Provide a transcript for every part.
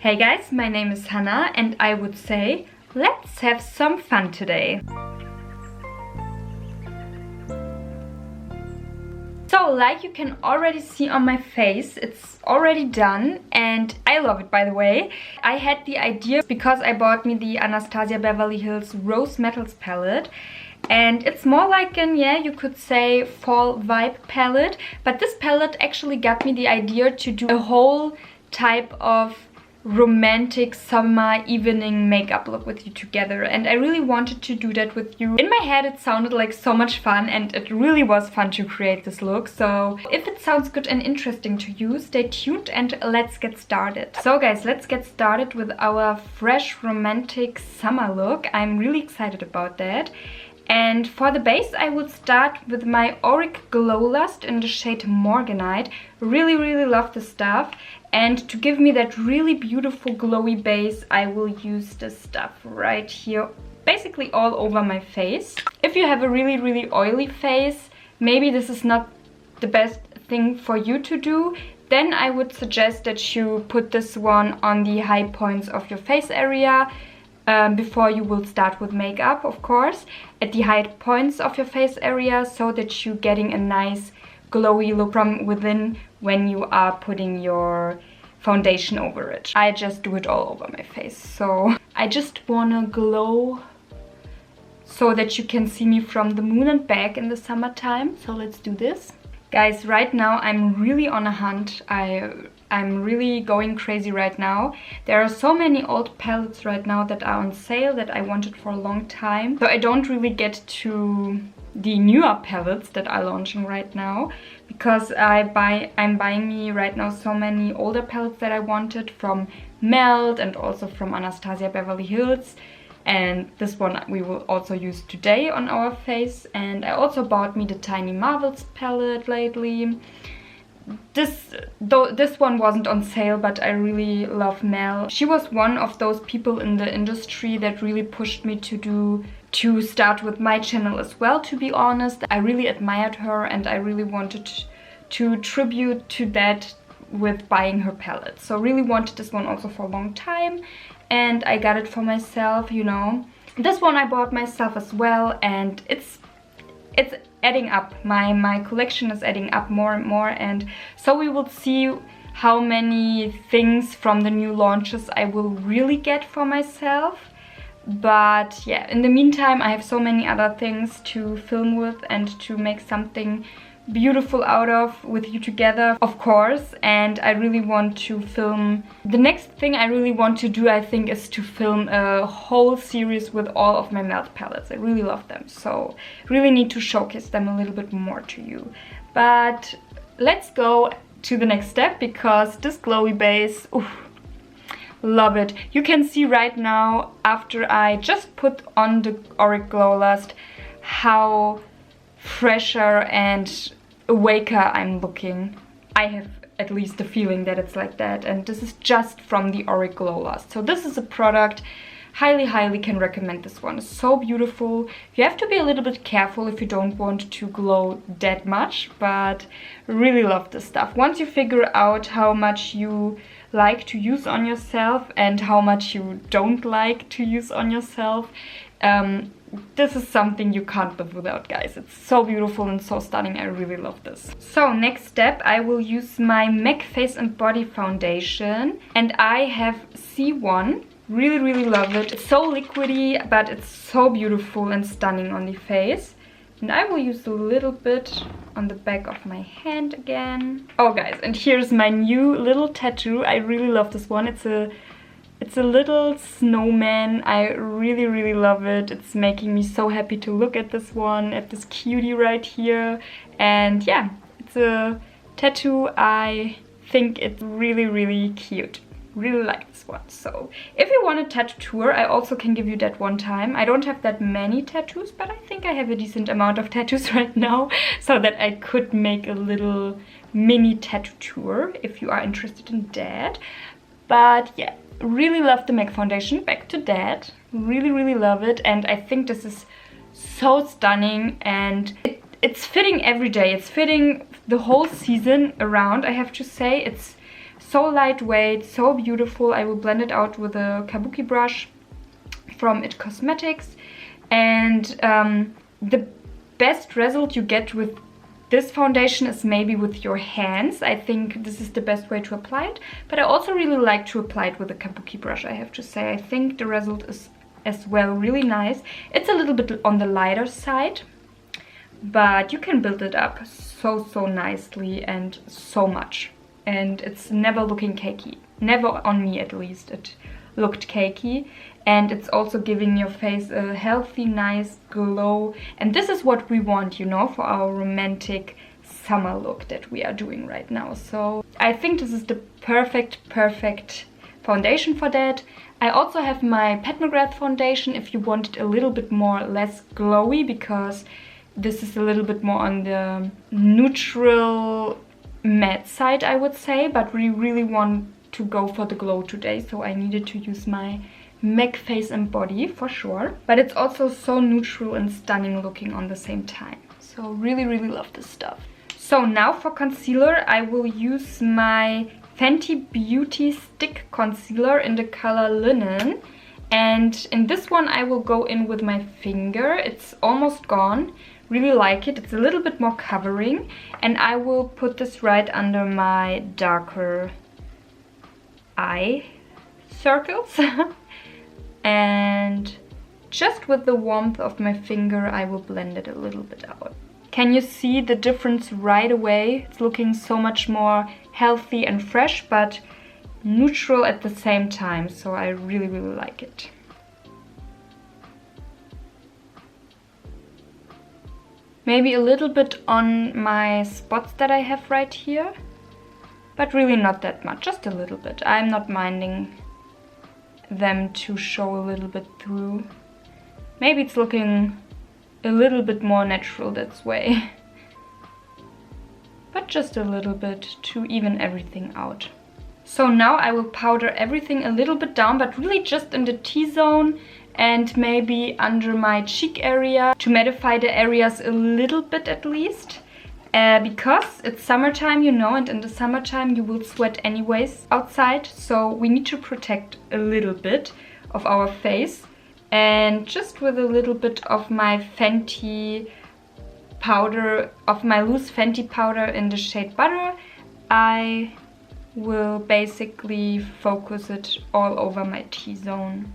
Hey guys, my name is Hannah and I would say, let's have some fun today. So, like you can already see on my face, it's already done and I love it, by the way. I had the idea because I bought me the Anastasia Beverly Hills Rose Metals palette. And it's more like an, yeah, you could say fall vibe palette. But this palette actually got me the idea to do a whole type of romantic summer evening makeup look with you together, and I really wanted to do that with you. In my head it sounded like so much fun and it really was fun to create this look, so if it sounds good and interesting to you, stay tuned and let's get started. So guys, let's get started with our fresh romantic summer look. I'm really excited about that. And for the base, I would start with my Auric Glow Lust in the shade Morganite. Really love this stuff. And to give me that really beautiful glowy base, I will use this stuff right here, basically all over my face. If you have a really oily face, maybe this is not the best thing for you to do, then I would suggest that you put this one on the high points of your face area. Before you will start with makeup, of course, at the high points of your face area, so that you're getting a nice glowy look from within when you are putting your foundation over it. I just do it all over my face, so I just wanna glow so that you can see me from the moon and back in the summertime. So let's do this. Guys, right now I'm really on a hunt. I'm really going crazy right now. There are so many old palettes right now that are on sale that I wanted for a long time. So I don't really get to the newer palettes that are launching right now, because I'm buying me right now so many older palettes that I wanted from Melt and also from Anastasia Beverly Hills. And this one we will also use today on our face. And I also bought me the Tiny Marvels palette lately. This one wasn't on sale, but I really love Mel. She was one of those people in the industry that really pushed me to start with my channel as well, to be honest. I really admired her and I really wanted to tribute to that with buying her palette. So really wanted this one also for a long time, and I got it for myself, you know. This one I bought myself as well, and it's adding up. My collection is adding up more and more, and so we will see how many things from the new launches I will really get for myself. But yeah, in the meantime I have so many other things to film with and to make something beautiful out of with you together, of course. And I really want to film, the next thing I really want to do, I think, is to film a whole series with all of my Melt palettes. I really love them, so really need to showcase them a little bit more to you. But let's go to the next step, because this glowy base, oof, love it. You can see right now, after I just put on the Auric Glow Lust, how fresher and awaker I'm looking. I have at least the feeling that it's like that, and this is just from the Auric Glow Lust. So this is a product highly can recommend. This one. It's so beautiful. You have to be a little bit careful if you don't want to glow that much, but really love this stuff. Once you figure out how much you like to use on yourself and how much you don't like to use on yourself, this is something you can't live without, guys. It's so beautiful and so stunning. I really love this. So next step, I will use my MAC Face and Body Foundation, and I have C1. Really love it. It's so liquidy, but it's so beautiful and stunning on the face. And I will use a little bit on the back of my hand again. Oh guys, and here's my new little tattoo. I really love this one. It's a little snowman. I really love it. It's making me so happy to look at this one, at this cutie right here. And yeah, it's a tattoo. I think it's really cute. Really like this one. So if you want a tattoo tour, I also can give you that one time. I don't have that many tattoos, but I think I have a decent amount of tattoos right now, so that I could make a little mini tattoo tour if you are interested in that. But yeah, really love the MAC foundation. Back to that. Really love it, and I think this is so stunning, and it's fitting every day. It's fitting the whole season around, I have to say. It's so lightweight, so beautiful. I will blend it out with a kabuki brush from IT Cosmetics. And the best result you get with this foundation is maybe with your hands. I think this is the best way to apply it. But I also really like to apply it with a kabuki brush, I have to say. I think the result is as well really nice. It's a little bit on the lighter side, but you can build it up so nicely and so much. And it's never looking cakey. Never on me, at least, it looked cakey. And it's also giving your face a healthy, nice glow. And this is what we want, you know, for our romantic summer look that we are doing right now. So I think this is the perfect foundation for that. I also have my mcgrath foundation if you want it a little bit more less glowy, because this is a little bit more on the neutral matte side, I would say. But we really want to go for the glow today, so I needed to use my MAC face and body for sure. But it's also so neutral and stunning looking on the same time. So really love this stuff. So now for concealer, I will use my Fenty Beauty Stick Concealer in the color Linen. And in this one I will go in with my finger. It's almost gone. Really like it. It's a little bit more covering. And I will put this right under my darker eye circles. And just with the warmth of my finger I will blend it a little bit out. Can you see the difference right away? It's looking so much more healthy and fresh, but neutral at the same time. So I really like it. Maybe a little bit on my spots that I have right here, but really not that much, just a little bit. I'm not minding them to show a little bit through. Maybe it's looking a little bit more natural that way. But just a little bit to even everything out. So now I will powder everything a little bit down, but really just in the T-zone and maybe under my cheek area to mattify the areas a little bit at least. Because it's summertime, you know, and in the summertime you will sweat anyways outside. So we need to protect a little bit of our face. And just with a little bit of my Fenty powder, of my loose Fenty powder in the shade Butter, I will basically focus it all over my T-zone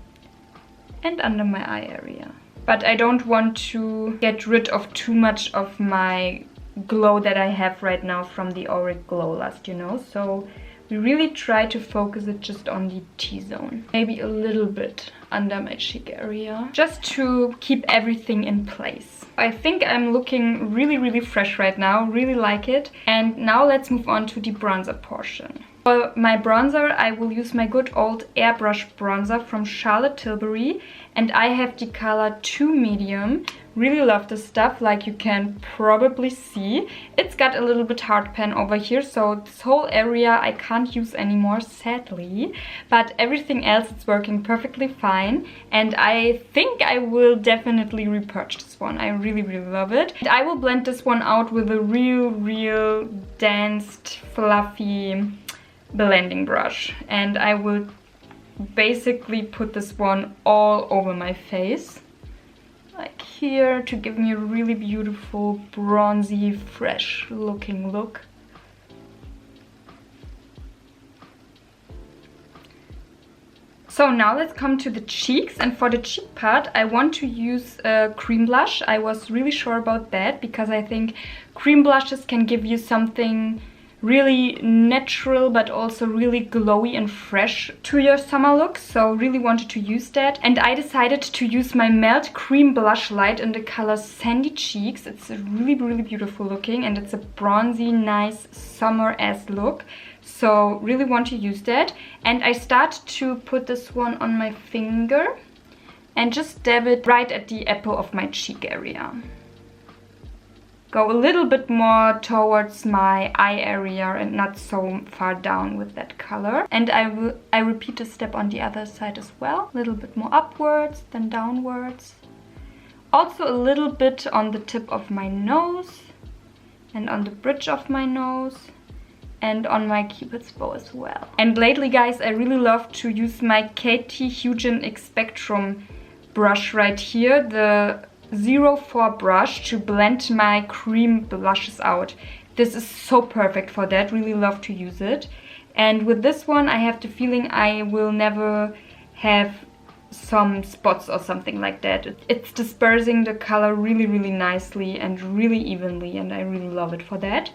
and under my eye area. But I don't want to get rid of too much of my glow that I have right now from the Auric Glow Lust, you know. So we really try to focus it just on the T-zone. Maybe a little bit under my cheek area, just to keep everything in place. I think I'm looking really fresh right now, really like it. And now let's move on to the bronzer portion. For my bronzer, I will use my good old airbrush bronzer from Charlotte Tilbury, and I have the color 2 Medium. Really love this stuff, like you can probably see. It's got a little bit hard pan over here, so this whole area I can't use anymore, sadly. But everything else is working perfectly fine, and I think I will definitely repurchase this one. I really love it. And I will blend this one out with a real danced, fluffy blending brush, and I will basically put this one all over my face, like here, to give me a really beautiful, bronzy, fresh looking look. So now let's come to the cheeks, and for the cheek part I want to use a cream blush. I was really sure about that because I think cream blushes can give you something really natural but also really glowy and fresh to your summer look, so really wanted to use that. And I decided to use my Melt Cream Blush Light in the color Sandy Cheeks. It's really beautiful looking, and it's a bronzy, nice summer-esque look, so really want to use that. And I start to put this one on my finger and just dab it right at the apple of my cheek area. Go a little bit more towards my eye area and not so far down with that color. And I repeat the step on the other side as well. A little bit more upwards than downwards. Also a little bit on the tip of my nose and on the bridge of my nose. and on my cupid's bow as well. And lately, guys, I really love to use my KT Hugin X Spectrum brush right here, the 04 brush, to blend my cream blushes out. This is so perfect for that, really love to use it. And with this one, I have the feeling I will never have some spots or something like that. It's dispersing the color really, really nicely and really evenly, and I really love it for that.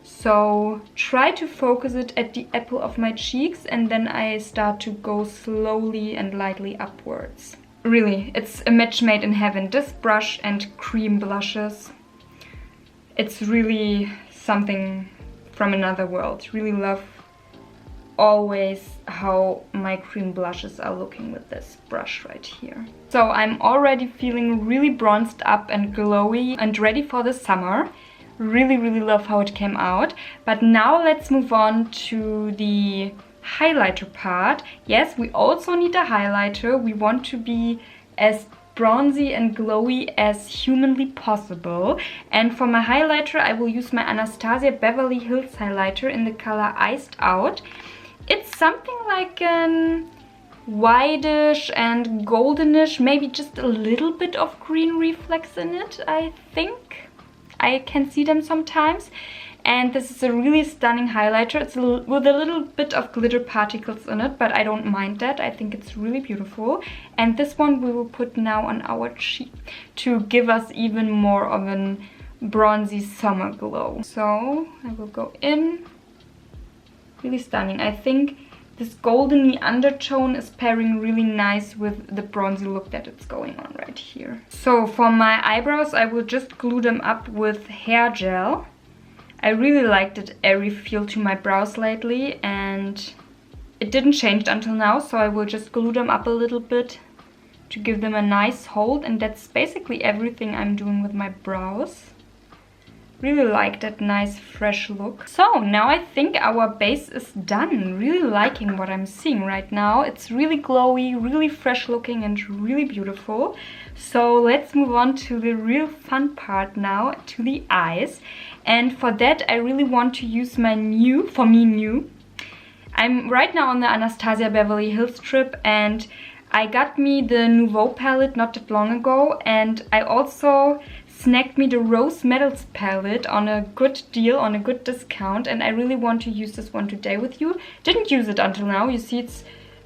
So try to focus it at the apple of my cheeks, and then I start to go slowly and lightly upwards. Really, it's a match made in heaven. This brush and cream blushes, it's really something from another world. Really love always how my cream blushes are looking with this brush right here. So I'm already feeling really bronzed up and glowy and ready for the summer. Really, really love how it came out. But now let's move on to the highlighter part. Yes, we also need a highlighter. We want to be as bronzy and glowy as humanly possible. And for my highlighter, I will use my Anastasia Beverly Hills highlighter in the color Iced Out. It's something like an whitish and goldenish, maybe just a little bit of green reflex in it, I think. I can see them sometimes. And this is a really stunning highlighter. It's with a little bit of glitter particles in it, but I don't mind that. I think it's really beautiful. And this one we will put now on our cheek to give us even more of a bronzy summer glow. So I will go in. Really stunning. I think this goldeny undertone is pairing really nice with the bronzy look that it's going on right here. So for my eyebrows, I will just glue them up with hair gel. I really liked that airy feel to my brows lately, and it didn't change until now, so I will just glue them up a little bit to give them a nice hold, and that's basically everything I'm doing with my brows. Really like that nice fresh look. So now I think our base is done. Really liking what I'm seeing right now. It's really glowy, really fresh looking and really beautiful. So let's move on to the real fun part now, to the eyes. And for that I really want to use my new, for me new. I'm right now on the Anastasia Beverly Hills trip, and I got me the Nouveau palette not that long ago, and I also snagged me the Rose Metals palette on a good deal, on a good discount, and I really want to use this one today with you. Didn't use it until now. You see,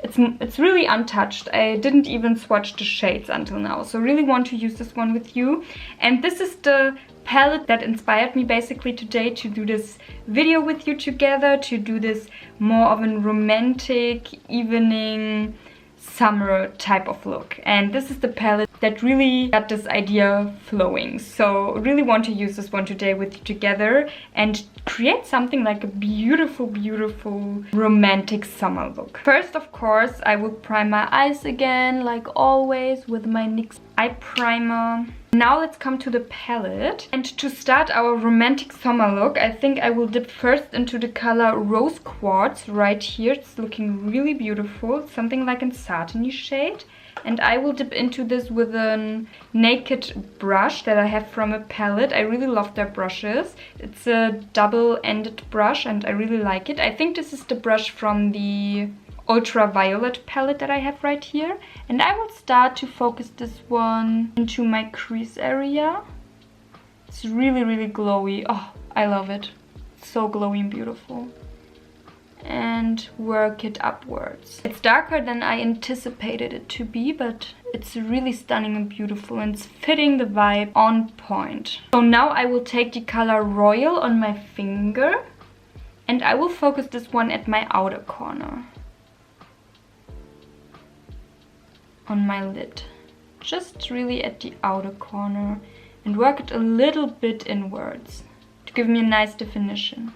it's really untouched. I didn't even swatch the shades until now, so really want to use this one with you. And this is the palette that inspired me basically today to do this video with you together, to do this more of a romantic evening summer type of look. And this is the palette that really got this idea flowing. So really want to use this one today with you together and create something like a beautiful, beautiful romantic summer look. First, of course, I will prime my eyes again, like always, with my NYX eye primer. Now let's come to the palette. And to start our romantic summer look, I think I will dip first into the color Rose Quartz right here. It's looking really beautiful, something like a satiny shade. And I will dip into this with a naked brush that I have from a palette. I really love their brushes. It's a double-ended brush and I really like it. I think this is the brush from the Ultraviolet palette that I have right here. And I will start to focus this one into my crease area. It's really, really glowy. Oh, I love it. It's so glowy and beautiful. And work it upwards. It's darker than I anticipated it to be, but it's really stunning and beautiful, and it's fitting the vibe on point. So now I will take the color Royal on my finger and I will focus this one at my outer corner. On my lid. Just really at the outer corner, and work it a little bit inwards to give me a nice definition.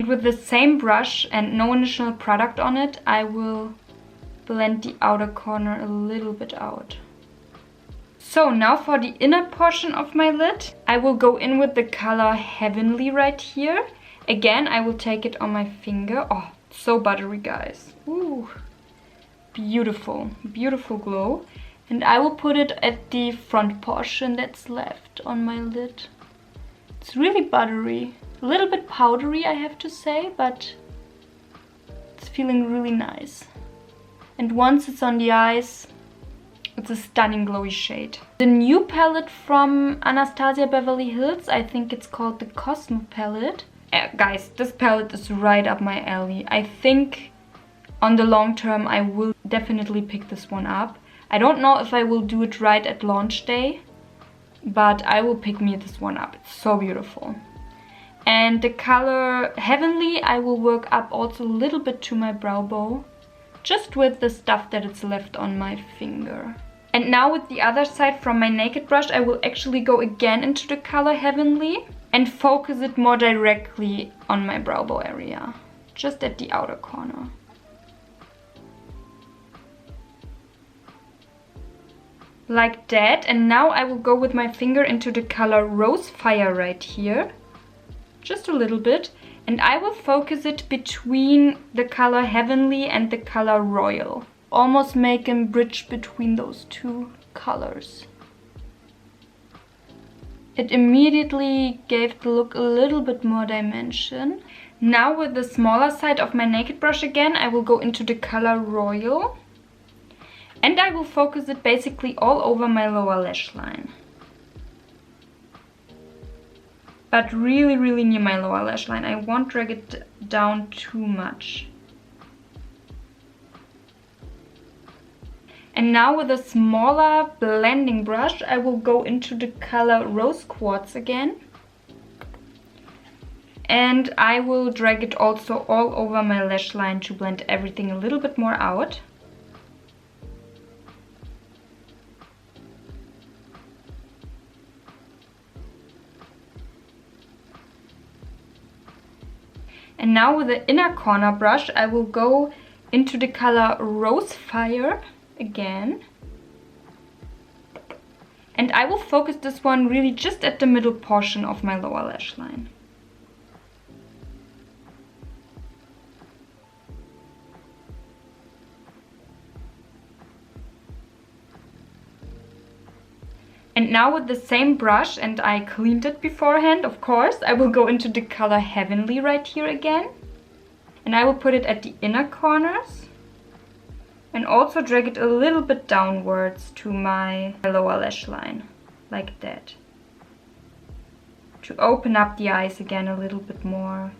With the same brush and no additional product on it, I will blend the outer corner a little bit out. So now for the inner portion of my lid, I will go in with the color Heavenly right here. Again, I will take it on my finger. Oh, so buttery, guys. Ooh, beautiful, beautiful glow. And I will put it at the front portion that's left on my lid. It's really buttery. A little bit powdery, I have to say, but it's feeling really nice. And once it's on the eyes, it's a stunning glowy shade. The new palette from Anastasia Beverly Hills, I think it's called the Cosmo palette. Guys, this palette is right up my alley. I think on the long term I will definitely pick this one up. I don't know if I will do it right at launch day, but I will pick me this one up. It's so beautiful. And the color Heavenly I will work up also a little bit to my brow bone, just with the stuff that is left on my finger. And now with the other side from my naked brush, I will actually go again into the color Heavenly and focus it more directly on my brow bone area, just at the outer corner. Like that. And now I will go with my finger into the color Rose Fire right here, just a little bit. And I will focus it between the color Heavenly and the color Royal. Almost make a bridge between those two colors. It immediately gave the look a little bit more dimension. Now with the smaller side of my naked brush again, I will go into the color Royal. And I will focus it basically all over my lower lash line. But really, really near my lower lash line. I won't drag it down too much. And now with a smaller blending brush, I will go into the color Rose Quartz again. And I will drag it also all over my lash line to blend everything a little bit more out. And now with the inner corner brush, I will go into the color Rose Fire again. And I will focus this one really just at the middle portion of my lower lash line. And now with the same brush, and I cleaned it beforehand, of course, I will go into the color Heavenly right here again. And I will put it at the inner corners. And also drag it a little bit downwards to my lower lash line, like that. To open up the eyes again a little bit more.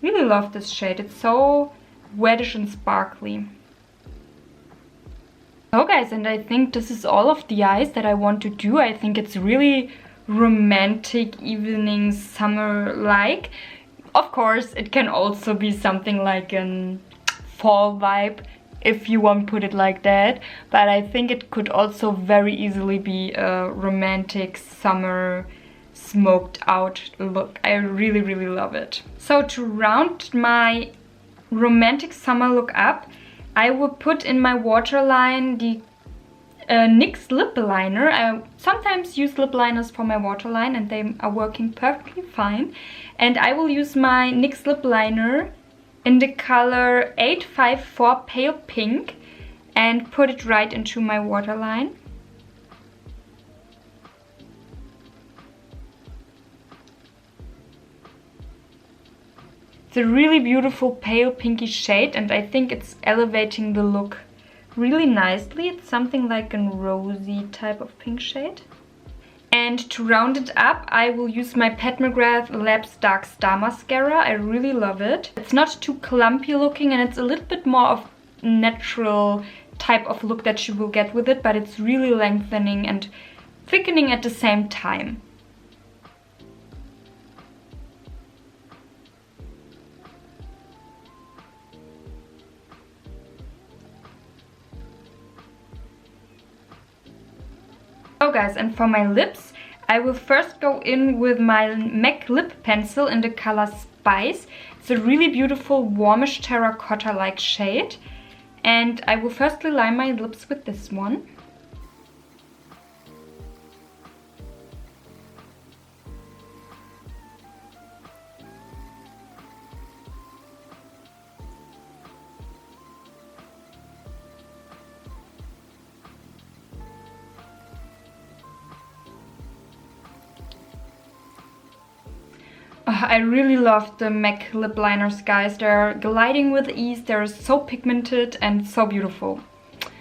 Really love this shade, it's so reddish and sparkly. So guys, and I think this is all of the eyes that I want to do. I think it's really romantic, evening, summer-like. Of course, it can also be something like a fall vibe, if you want to put it like that. But I think it could also very easily be a romantic summer smoked out look. I really, really love it. So to round my romantic summer look up, I will put in my waterline the NYX lip liner. I sometimes use lip liners for my waterline and they are working perfectly fine. And I will use my NYX lip liner in the color 854 Pale Pink and put it right into my waterline. It's a really beautiful pale pinky shade and I think it's elevating the look really nicely. It's something like a rosy type of pink shade. And to round it up, I will use my mcgrath Labs Dark Star Mascara. I really love it. It's not too clumpy looking and it's a little bit more of natural type of look that you will get with it, but it's really lengthening and thickening at the same time. So guys, and for my lips, I will first go in with my MAC lip pencil in the color Spice. It's a really beautiful warmish terracotta-like shade. And I will firstly line my lips with this one. I really love the MAC lip liners, guys. They're gliding with ease, they're so pigmented and so beautiful.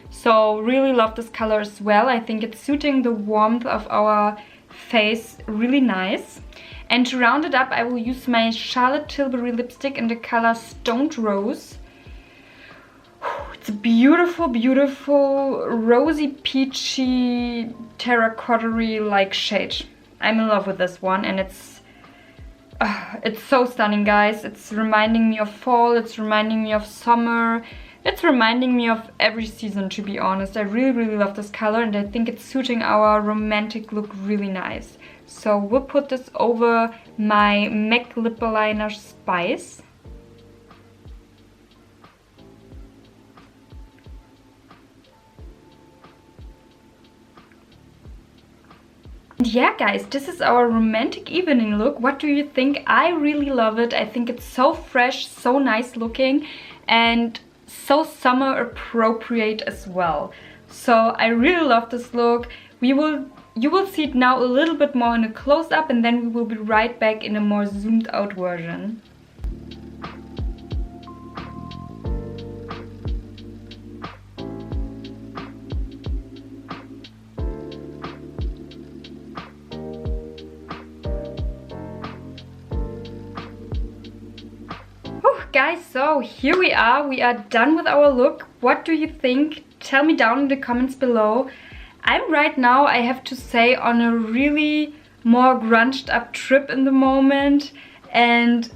So really love this color as well. I think it's suiting the warmth of our face really nice. And to round it up, I will use my Charlotte Tilbury lipstick in the color Stoned Rose. It's a beautiful, beautiful rosy peachy terracotta-y like shade. I'm in love with this one, and it's so stunning, guys. It's reminding me of fall, it's reminding me of summer, it's reminding me of every season, to be honest. I really, really love this color, and I think it's suiting our romantic look really nice. So we'll put this over my MAC lip liner Spice. And yeah, guys, this is our romantic evening look. What do you think? I really love it. I think it's so fresh, so nice looking, and so summer appropriate as well. So I really love this look. You will see it now a little bit more in a close-up, and then we will be right back in a more zoomed out version. Guys, so here we are done with our look. What do you think? Tell me down in the comments below. I'm right now, I have to say, on a really more grunged up trip in the moment, and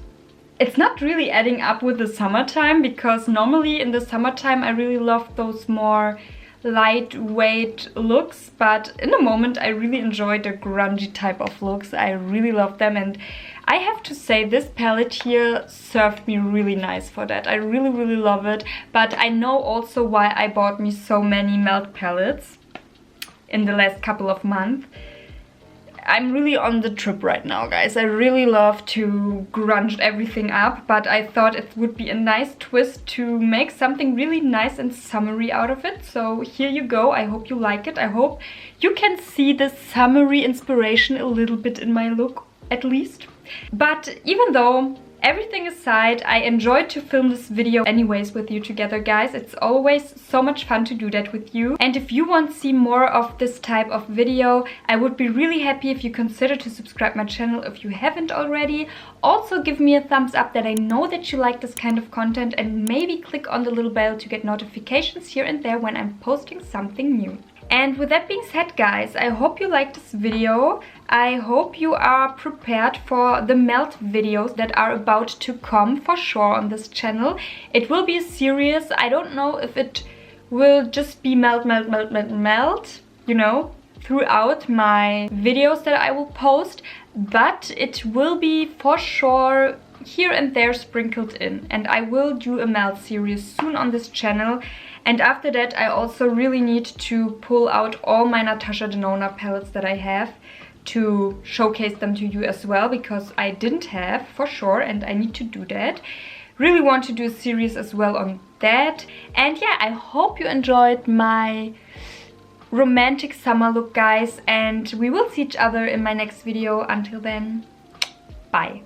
it's not really adding up with the summertime, because normally in the summertime I really love those more lightweight looks, but in the moment I really enjoy the grungy type of looks. I really love them, and I have to say this palette here served me really nice for that. I really, really love it, but I know also why I bought me so many melt palettes in the last couple of months. I'm really on the trip right now, guys. I really love to grunge everything up, but I thought it would be a nice twist to make something really nice and summery out of it. So here you go. I hope you like it. I hope you can see the summery inspiration a little bit in my look, at least. But even though everything aside, I enjoyed to film this video anyways with you together, guys. It's always so much fun to do that with you. And if you want to see more of this type of video, I would be really happy if you consider to subscribe my channel if you haven't already. Also give me a thumbs up that I know that you like this kind of content, and maybe click on the little bell to get notifications here and there when I'm posting something new. And with that being said, guys, I hope you liked this video. I hope you are prepared for the melt videos that are about to come for sure on this channel. It will be a series. I don't know if it will just be melt, you know, throughout my videos that I will post, but it will be for sure here and there sprinkled in, and I will do a melt series soon on this channel. And after that, I also really need to pull out all my Natasha Denona palettes that I have to showcase them to you as well, because I didn't have for sure, and I need to do that. Really want to do a series as well on that. And yeah, I hope you enjoyed my romantic summer look, guys, and we will see each other in my next video. Until then, bye.